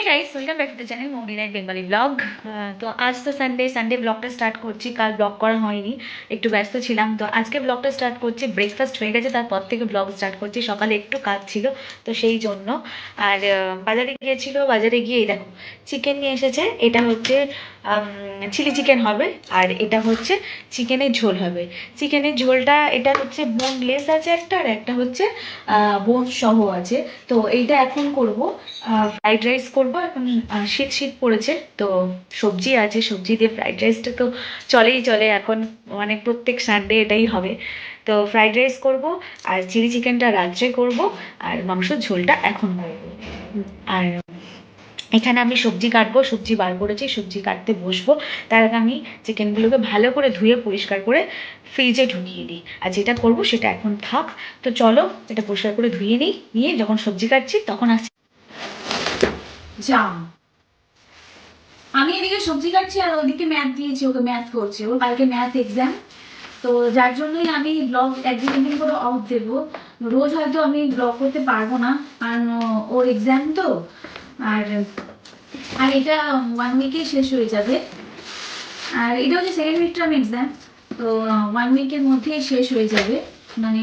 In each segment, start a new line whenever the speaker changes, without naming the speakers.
Guys, welcome back to the channel মৌরি life Bengali blog. তো আজ তো সানডে ব্লগটা স্টার্ট করছি। কাল ব্লগ করা হয়নি, একটু ব্যস্ত ছিলাম। তো আজকে ব্লগটা স্টার্ট করছি। ব্রেকফাস্ট হয়ে গেছে, তারপর থেকে ব্লগ স্টার্ট করছি। সকালে একটু কাজ ছিল তো সেই জন্য। আর বাজারে গিয়েছিল, বাজারে গিয়ে দেখো চিকেন নিয়ে এসেছে। এটা হচ্ছে চিলি চিকেন হবে, আর এটা হচ্ছে চিকেনের ঝোল হবে। চিকেনের ঝোলটা এটা হচ্ছে বোনলেস আছে একটা, আর একটা হচ্ছে বোন সহ আছে। তো এইটা এখন করব, ফ্রাইড রাইস করবো। এখন শীত শীত পড়েছে তো সবজি আছে, সবজি দিয়ে ফ্রাইড রাইসটা তো চলেই চলে এখন, মানে প্রত্যেক সানডে এটাই হবে। তো ফ্রাইড রাইস করব, আর চিলি চিকেনটা রাত্রে করব, আর মাংসর ঝোলটা এখন করবো। আর এখানে আমি সবজি কাটবো, সবজি বার করেছি, সবজি কাটতে বসবো। তার আগে আমি চিকেনগুলোকে ভালো করে ধুয়ে পরিষ্কার করে ফ্রিজে ঢুকিয়ে দিই। আর যেটা করব সেটা এখন থাক। তো চলো এটা পরিষ্কার করে ধুয়ে নিই, নিয়ে যখন সবজি কাটছি তখন আসছি।
যা, আমি এদিকে সবজি কাটছি আর ওদিকে ম্যাথ দিয়েছি, ওকে ম্যাথ করছে, ওর কালকে ম্যাথ এক্সাম। তো যার জন্যই আমি ব্লগ একদিন একদিন করে অফ দেবো। রোজ হয়তো আমি ব্লগ করতে পারবো না, কারণ ওর এক্সাম তো। আর আর এটা 1 উইকে শেষ হয়ে যাবে। আর এটা হচ্ছে সেকেন্ড মিড টার্ম এক্সাম। তো 1 উইকের মধ্যেই শেষ হয়ে যাবে, মানে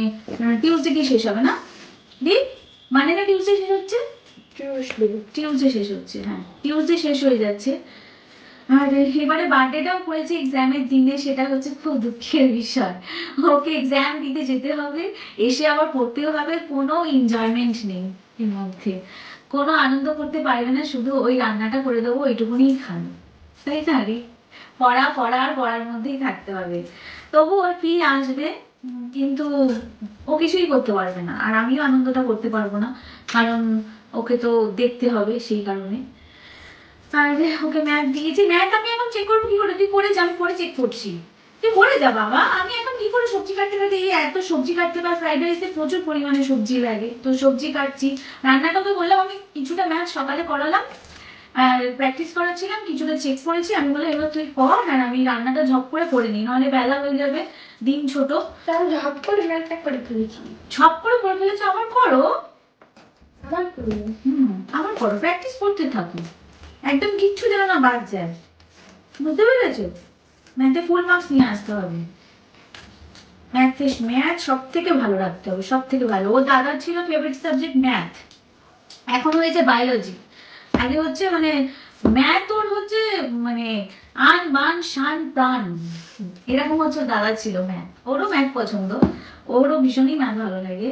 টিউসডে কি শেষ হবে না দি, মানে না টিউসডে শেষ হচ্ছে, টিউসডে শেষ হচ্ছে, হ্যাঁ টিউসডে শেষ হয়ে যাচ্ছে। আর এবারে বার্থডেটাও করেছে এক্সামের দিনে, সেটা হচ্ছে খুব দুঃখের বিষয়। ওকে এক্সাম দিতে যেতে হবে, এসে আবার পড়তেও হবে, কোনো এনজয়মেন্ট নেই এর মধ্যে, কোনো আনন্দ করতে পারবে না, শুধু ওই রান্নাটা করে দেবো ওইটুকুনি খাবে, তাই না রে? পড়া পড়া আর পড়ার মধ্যেই থাকতে হবে। তবু ওর ফি আসবে, কিন্তু ও কিছুই করতে পারবে না, আর আমিও আনন্দটা করতে পারবো না, কারণ ওকে তো দেখতে হবে সেই কারণে। আর ওকে ম্যাথ দিয়েছি, ম্যাথ আমি এখন চেক করবো কি করে, তুই করে যা, আমি পরে চেক করছি। তুই করে যা বাবা, আমি এখন কি করে সবজি কাটতে কাটতে, এই এত সবজি কাটতে বা ফ্রাইড রাইসে প্রচুর পরিমাণে সবজি লাগে, তো সবজি কাটছি। রান্নাটা তো বললাম, আমি কিছুটা ম্যাথ সকালে করালাম আর প্র্যাকটিস করাচ্ছিলাম, কিছুটা চেক করেছি। আমি বললাম এবার তুই কর, আর আমি রান্নাটা ঝপ করে করে নিই, নাহলে বেলা হয়ে যাবে, দিন ছোট।
তাহলে ঝপ করে ম্যাথটা করে ফেলেছি।
ঝপ করে করে ফেলেছো, আবার করো।
আবার করবো।
আবার করো, প্র্যাকটিস করতে থাকো, একদম কিচ্ছু যেন না বাদ যায়, বুঝতে পেরেছো? ম্যাথে ফুল মার্কস নিয়ে আসতে হবে। ম্যাথ সব থেকে ভালো রাখতে হবে, সব থেকে ভালো। ও দাদার ছিল ফেভারিট সাবজেক্ট ম্যাথ, এখন হয়েছে বায়োলজি। আগে হচ্ছে মানে ম্যাথ ওর হচ্ছে মানে আন বান শান প্রাণ, এরকম হচ্ছে দাদা ছিল ম্যাথ। ওরও ম্যাথ পছন্দ, ওরও ভীষণই ম্যাথ ভালো লাগে।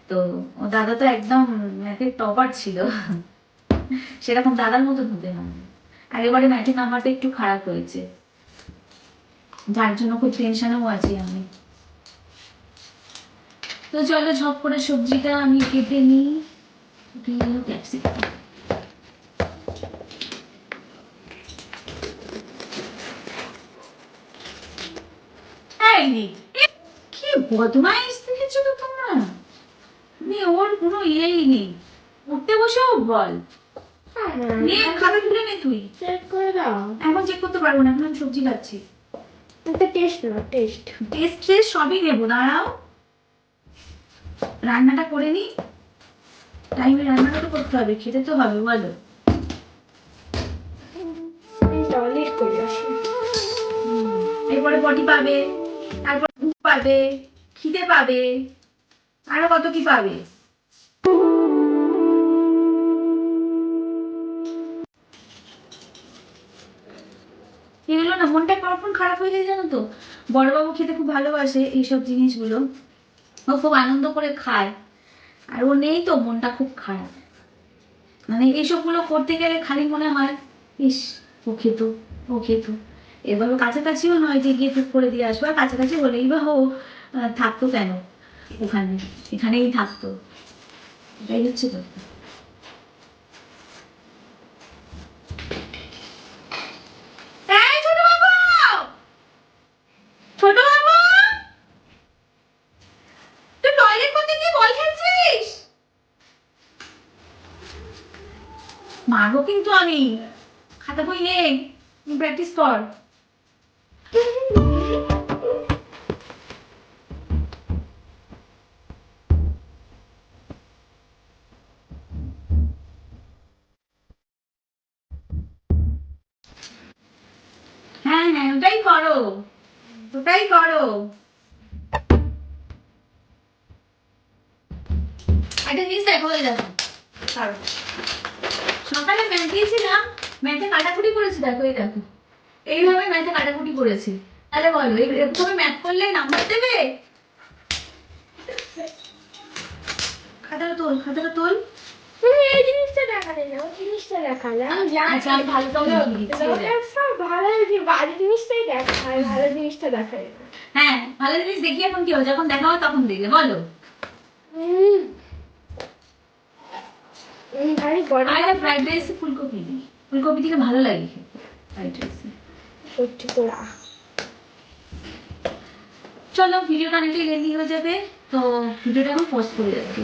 তো ও দাদা তো একদম ম্যাথের টপার ছিল, সেরকম দাদার মতো হতে হবে। আগেবারে ম্যাথের নাম্বারটা একটু খারাপ হয়েছে, যার জন্য খুব টেনশনেও আছি আমি। তো চলো ঝপ করে সবজিটা আমি কেটে নিই। ক্যাপসিকাম, কি বদমাইশ দেখেছো তো তোমরা, ওর কোনো ইয়েই নেই, উঠতে বসেও বল। খাতা তুলে নে তুই,
চেক করে দাও।
এখন চেক করতে পারবো না, এখন আমি সবজি খাচ্ছি।
এটা টেস্ট না, টেস্ট।
টেস্ট টেস্ট সবই নেবো, দাঁড়াও রান্নাটা করে নি, টাইমে রান্নাটা তো করতে হবে, খেতে তো হবে বলো।
টয়লেট করে আসি।
এরপরে পটি পাবে, তারপর ঘুম পাবে, খিদে পাবে, আরো কত কি পাবে। এগুলো না মনটা কখন খারাপ হয়ে যায় জানো তো। বড়বাবু খেতে খুব ভালোবাসে এইসব জিনিসগুলো, ও খুব আনন্দ করে খায়, আর ও নেই তো মনটা খুব খারাপ। মানে এইসবগুলো করতে গেলে খালি মনে হয় ইস, ও খেত, ও খেত। এবার কাছাকাছিও নয় যে গিয়ে টুক করে দিয়ে আসবো, আর কাছাকাছি হলেই বা ও থাকতো কেন ওখানে, এখানেই থাকতো, এটাই হচ্ছে তো। এই ছোট বাবু, ছোট বাবু, তুই টয়লেট করতে গিয়ে বল খেলছিস? মারবো কিন্তু আমি, খাতা বই নে, প্র্যাকটিস কর। ওটাই করো, ওটাই করো। একটা জিনিস দেখো, এই দেখো কারো সকালে ম্যাথ দিয়েছিলাম, ম্যাথে কাটাকুটি করেছি, দেখো এই দেখো এইভাবে ম্যাথে কাটাকুটি করেছি। তাহলে বলো এরকম ম্যাথ করলে নাম্বার দেবে? খাতাটা তোল, খাতাটা তোল।
তুমি এই জিনিসটা দেখালে না, ওই জিনিসটা দেখালে। আমি জানি
আচ্ছা আমি ভালো করে দিচ্ছি।
সব ভালো বাজে জিনিসটাই দেখায়, ভালো জিনিসটা দেখায় না।
হ্যাঁ, ভালো জিনিস দেখি এখন কি হবে, যখন দেখা হবে তখন দেখবে, বলো।
হুম। ভারী গরম
আর ফ্রাইড রাইসে ফুলকপি দিই, ফুলকপি দিলে ভালো লাগে ফ্রাইড রাইসে।
সত্যি তোরা।
চলো ভিডিওটা অনেকটাই লেন্দি হয়ে যাবে, তো ভিডিওটা এখন পোস্ট করে রাখি।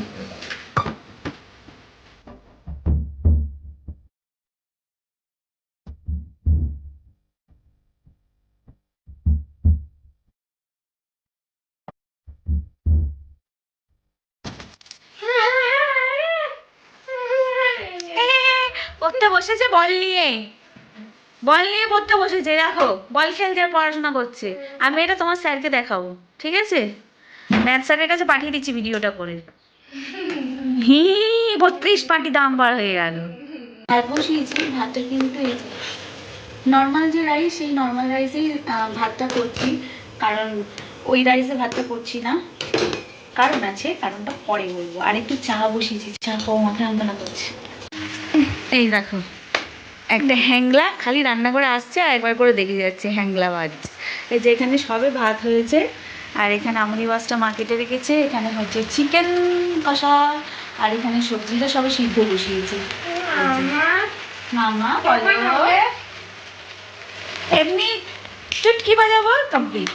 পড়তে বসেছে বল নিয়ে, বল নিয়ে পড়তে বসেছে, দেখো বল খেলছে আর পড়াশোনা করছে। আমি এটা তোমার স্যারকে দেখাবো, ঠিক আছে? ম্যাথ স্যারের কাছে পাঠিয়ে দিচ্ছি ভিডিওটা করে। হি 32 পাটি দাম বার হয়ে গেল।
ভাত বসিয়েছি, ভাতটা কিন্তু নর্মাল যে রাইস, সেই নর্মাল রাইসেই ভাতটা করছি, কারণ ওই রাইসে ভাতটা করছি না, কারণ আছে, কারণটা পরে বলবো। আর একটু চা বসিয়েছি, চা খাওয়া মাথা যন্ত্রণা করছে।
এই দেখো একটা হ্যাংলা খালি রান্না করে আসছে আর একবার করে দেখে যাচ্ছে হ্যাংলা ভাজ। এই যে এখানে সবে ভাত হয়েছে, আর এখানে আমুলি মাছটা মার্কেটে রেখেছে, এখানে হচ্ছে চিকেন কষা, আর এখানে সবজিটা সবে সিদ্ধ বসিয়েছে। মামা বলো। এমনি চুটকি বাজাবো, কমপ্লিট।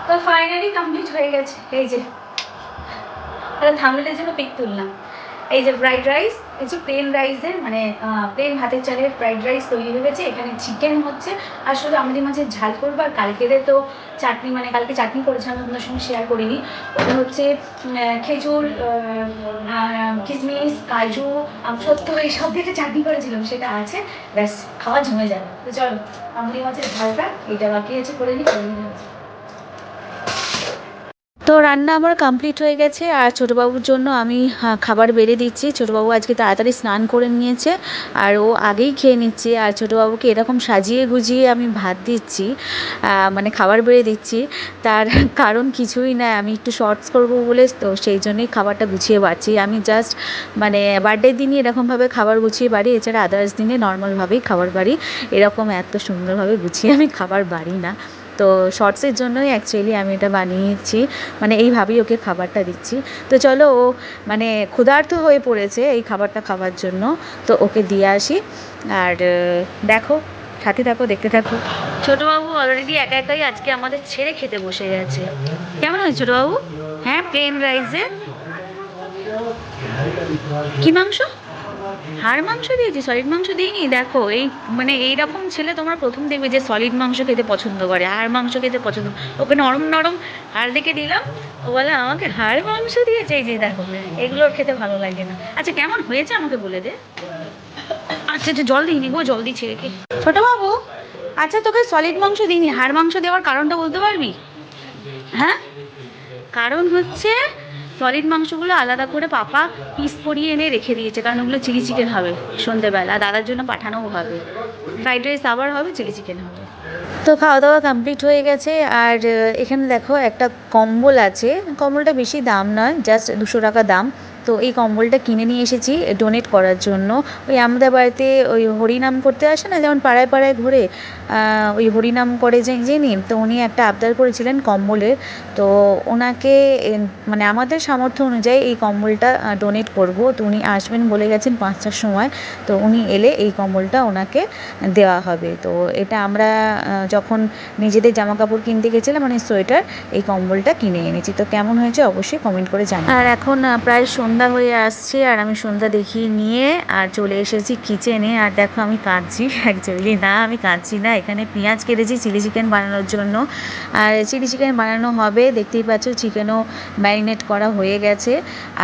তো ফাইনালি কমপ্লিট হয়ে গেছে। এই যে একটা থামলেটের জন্য পিক তুললাম। এই যে ফ্রাইড রাইস, এই যে প্লেন রাইসের মানে প্লেন ভাতের চালের ফ্রাইড রাইস তৈরি হয়ে গেছে। এখানে চিকেন হচ্ছে, আর শুধু আমাদের মাঝে ঝাল করবো। আর কালকেরে তো চাটনি, মানে কালকে চাটনি করেছিলাম, আপনাদের সঙ্গে শেয়ার করিনি। ওটা হচ্ছে খেজুর, কিশমিশ, কাজু, আমসত্ত্ব এইসব দিয়ে চাটনি করেছিলাম, সেটা আছে। ব্যাস, খাওয়া জমে যাবে। তো চলো আমাদের মাছের ঝালটা এটা বাকি আছে, করে নিই, করে নিই।
তো রান্না আমার কমপ্লিট হয়ে গেছে, আর ছোটোবাবুর জন্য আমি খাবার বেড়ে দিচ্ছি। ছোটোবাবু আজকে তাড়াতাড়ি স্নান করে নিয়েছে, আর ও আগেই খেয়ে নিচ্ছে। আর ছোটোবাবুকে এরকম সাজিয়ে গুজিয়ে আমি ভাত দিচ্ছি, মানে খাবার বেড়ে দিচ্ছি। তার কারণ কিছুই না, আমি একটু শর্টস করবো বলে, তো সেই জন্যই খাবারটা গুছিয়ে বাড়ছি। আমি জাস্ট মানে বার্থডের দিনই এরকমভাবে খাবার গুছিয়ে বাড়ি, এছাড়া আদার্স দিনে নর্মালভাবেই খাবার বাড়ি। এরকম এত সুন্দরভাবে গুছিয়ে আমি খাবার বাড়ি না। তো শর্টসের জন্যই অ্যাকচুয়ালি আমি এটা বানিয়েছি, মানে এইভাবেই ওকে খাবারটা দিচ্ছি। তো চলো, ও মানে ক্ষুধার্ত হয়ে পড়েছে এই খাবারটা খাওয়ার জন্য, তো ওকে দিয়ে আসি। আর দেখো, সাথে থাকো, দেখতে থাকো। ছোটোবাবু অলরেডি একা একাই আজকে আমাদের ছেড়ে খেতে বসে গেছে। কেমন হয়েছে ছোটোবাবু? হ্যাঁ, প্লেন রাইসে কি মাংস? হাড় মাংস দিয়েছি, সলিড মাংস দিইনি। দেখো এই মানে এইরকম ছেলে তোমরা প্রথম দেখবে যে সলিড মাংস খেতে পছন্দ করে, হাড় মাংস খেতে পছন্দ। ওকে নরম নরম হাড় দেখে দিলাম, ও বলে আমাকে হাড় মাংস দিয়েছে। এই যে দেখো, এগুলো ওর খেতে ভালো লাগে না। আচ্ছা কেমন হয়েছে আমাকে বলে দে। আচ্ছা আচ্ছা, জল দিইনি গো, জল দিচ্ছি রেখে। ছোটোবাবু, আচ্ছা তোকে সলিড মাংস দিইনি, হাড় মাংস দেওয়ার কারণটা বলতে পারবি? হ্যাঁ, কারণ হচ্ছে সলিড মাংসগুলো আলাদা করে পাপা পিস করিয়ে এনে রেখে দিয়েছে, কারণ ওগুলো চিলি চিকেন হবে সন্ধেবেলা, দাদার জন্য পাঠানোও হবে। ফ্রাইড রাইস আবার হবে, চিলি চিকেন হবে। তো খাওয়া দাওয়া কমপ্লিট হয়ে গেছে। আর এখানে দেখো একটা কম্বল আছে, কম্বলটা বেশি দাম নয়, জাস্ট 200 টাকা দাম। তো এই কম্বলটা কিনে নিয়ে এসেছি ডোনেট করার জন্য। ওই আমাদের বাড়িতে ওই হরিনাম করতে আসে না, যেমন পাড়ায় পাড়ায় ঘুরে ওই হরিনাম করে যে যিনি, তো উনি একটা আবদার করেছিলেন কম্বলের। তো ওনাকে মানে আমাদের সামর্থ্য অনুযায়ী এই কম্বলটা ডোনেট করব। তো উনি আসবেন বলে গেছেন 5টার সময়। তো উনি এলে এই কম্বলটা ওনাকে দেওয়া হবে। তো এটা আমরা যখন নিজেদের জামা কাপড় কিনতে গেছিলাম, মানে সোয়েটার, এই কম্বলটা কিনে এনেছি। তো কেমন হয়েছে অবশ্যই কমেন্ট করে জানান। আর এখন প্রায় সন্ধ্যা হয়ে আসছে, আর আমি সন্ধ্যা দেখিয়ে নিয়ে আর চলে এসেছি কিচেনে। আর দেখো আমি কাঁদছি, অ্যাকচুয়ালি না আমি কাঁদছি না, এখানে পেঁয়াজ কেটেছি চিলি চিকেন বানানোর জন্য। আর চিলি চিকেন বানানো হবে, দেখতেই পাচ্ছ চিকেনও ম্যারিনেট করা হয়ে গেছে।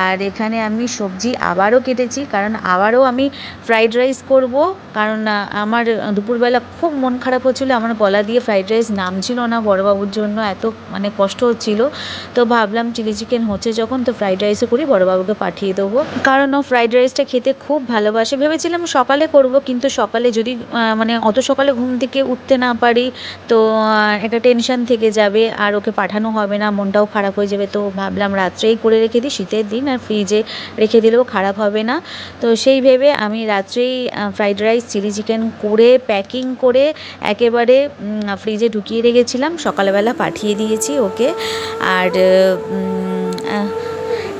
আর এখানে আমি সবজি আবারও কেটেছি, কারণ আবারও আমি ফ্রাইড রাইস করব। কারণ আমার দুপুরবেলা খুব মন খারাপ হচ্ছিলো, আমার গলা দিয়ে ফ্রাইড রাইস নামছিল না বড়োবাবুর জন্য, এত মানে কষ্ট হচ্ছিল। তো ভাবলাম চিলি চিকেন হচ্ছে যখন, তো ফ্রাইড রাইসও করি, বড়োবাবুকে পাঠিয়ে দেবো, কারণ ও ফ্রাইড রাইসটা খেতে খুব ভালোবাসে। ভেবেছিলাম সকালে করব, কিন্তু সকালে যদি মানে অত সকালে ঘুম থেকে উঠতে না পারি, তো একটা টেনশন থেকে যাবে, আর ওকে পাঠানো হবে না, মনটাও খারাপ হয়ে যাবে। তো ভাবলাম রাত্রেই করে রেখে দিই, শীতের দিন, আর ফ্রিজে রেখে দিলেও খারাপ হবে না। তো সেই ভেবে আমি রাত্রেই ফ্রাইড রাইস চিলি চিকেন করে প্যাকিং করে একেবারে ফ্রিজে ঢুকিয়ে রেখেছিলাম, সকালবেলা পাঠিয়ে দিয়েছি ওকে। আর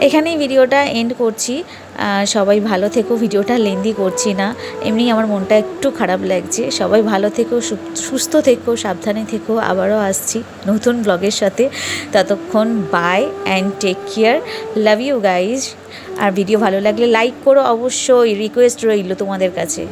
এখানেই ভিডিওটা এন্ড করছি। সবাই ভালো থেকো, ভিডিওটা লেন্দি করছি না, এমনি আমার মনটা একটু খারাপ লাগছে। সবাই ভালো থেকো, সুস্থ থেকো, সাবধানে থেকো। আবারও আসছি নতুন ব্লগের সাথে, ততক্ষণ bye and take care, love you guys. আর ভিডিও ভালো লাগলে লাইক করো অবশ্যই, রিকোয়েস্ট রইল তোমাদের কাছে।